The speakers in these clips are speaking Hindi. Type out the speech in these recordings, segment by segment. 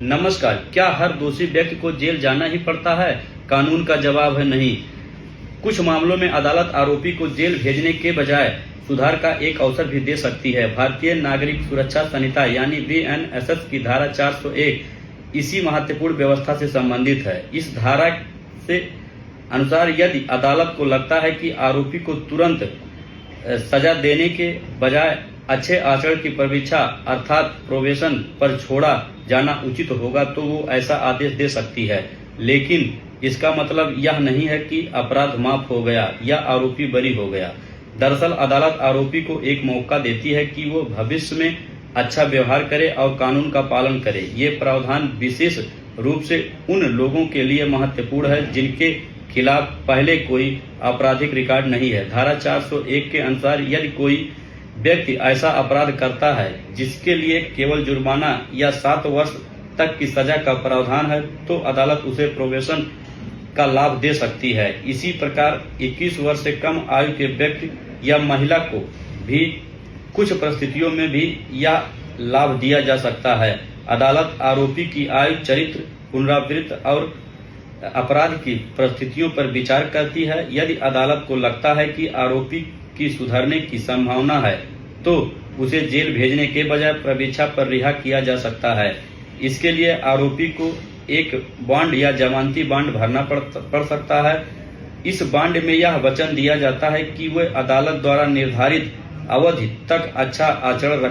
नमस्कार। क्या हर दोषी व्यक्ति को जेल जाना ही पड़ता है? कानून का जवाब है नहीं। कुछ मामलों में अदालत आरोपी को जेल भेजने के बजाय सुधार का एक अवसर भी दे सकती है। भारतीय नागरिक सुरक्षा संहिता यानी बीएनएसएस की धारा 401 इसी महत्वपूर्ण व्यवस्था से संबंधित है। इस धारा से अनुसार यदि अदालत को लगता है कि आरोपी को तुरंत सजा देने के बजाय अच्छे आचरण की परीक्षा अर्थात प्रोबेशन पर छोड़ा जाना उचित होगा तो वो ऐसा आदेश दे सकती है। लेकिन इसका मतलब यह नहीं है कि अपराध माफ हो गया या आरोपी बरी हो गया। दरअसल अदालत आरोपी को एक मौका देती है कि वो भविष्य में अच्छा व्यवहार करे और कानून का पालन करे। ये प्रावधान विशेष रूप से उन लोगों के लिए महत्वपूर्ण है जिनके खिलाफ पहले कोई आपराधिक रिकॉर्ड नहीं है। धारा 401 के अनुसार यदि कोई व्यक्ति ऐसा अपराध करता है जिसके लिए केवल जुर्माना या 7 वर्ष तक की सजा का प्रावधान है तो अदालत उसे प्रोबेशन का लाभ दे सकती है। इसी प्रकार 21 वर्ष से कम आयु के व्यक्ति या महिला को भी कुछ परिस्थितियों में भी यह लाभ दिया जा सकता है। अदालत आरोपी की आयु, चरित्र, पुनरावृत्ति और अपराध की परिस्थितियों पर विचार करती है। यदि अदालत को लगता है कि आरोपी की सुधरने की संभावना है तो उसे जेल भेजने के बजाय प्रतीक्षा पर रिहा किया जा सकता है। इसके लिए आरोपी को एक बॉन्ड या जमानती बॉन्ड भरना पड़ सकता है। इस बॉन्ड में यह वचन दिया जाता है कि वह अदालत द्वारा निर्धारित अवधि तक अच्छा आचरण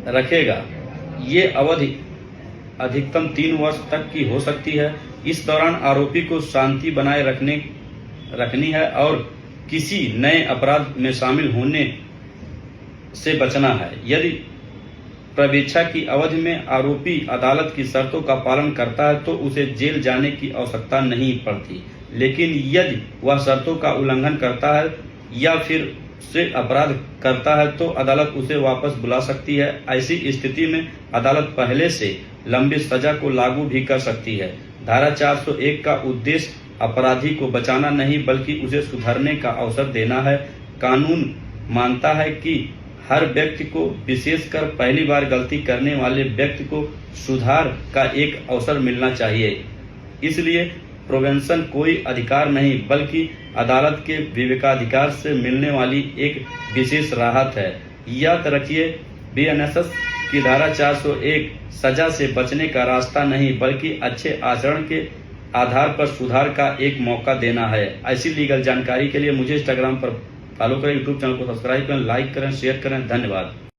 रखेगा। ये अवधि अधिकतम 3 वर्ष तक की हो सकती है। इस दौरान आरोपी को शांति बनाए रखनी है और किसी नए अपराध में शामिल होने से बचना है। यदि प्रतीक्षा की अवधि में आरोपी अदालत की शर्तों का पालन करता है तो उसे जेल जाने की आवश्यकता नहीं पड़ती। लेकिन यदि वह शर्तों का उल्लंघन करता है या फिर से अपराध करता है तो अदालत उसे वापस बुला सकती है। ऐसी स्थिति में अदालत पहले से लंबी सजा को लागू भी कर सकती है। धारा 401 का उद्देश्य अपराधी को बचाना नहीं बल्कि उसे सुधरने का अवसर देना है। कानून मानता है कि हर व्यक्ति को, विशेषकर पहली बार गलती करने वाले व्यक्ति को, सुधार का एक अवसर मिलना चाहिए। इसलिए प्रोबेशन कोई अधिकार नहीं बल्कि अदालत के विवेकाधिकार से मिलने वाली एक विशेष राहत है। याद रखिए, बीएनएसएस की धारा 401 सजा से बचने का रास्ता नहीं बल्कि अच्छे आचरण के आधार पर सुधार का एक मौका देना है। ऐसी लीगल जानकारी के लिए मुझे इंस्टाग्राम पर फॉलो करें, यूट्यूब चैनल को सब्सक्राइब करें, लाइक करें, शेयर करें। धन्यवाद।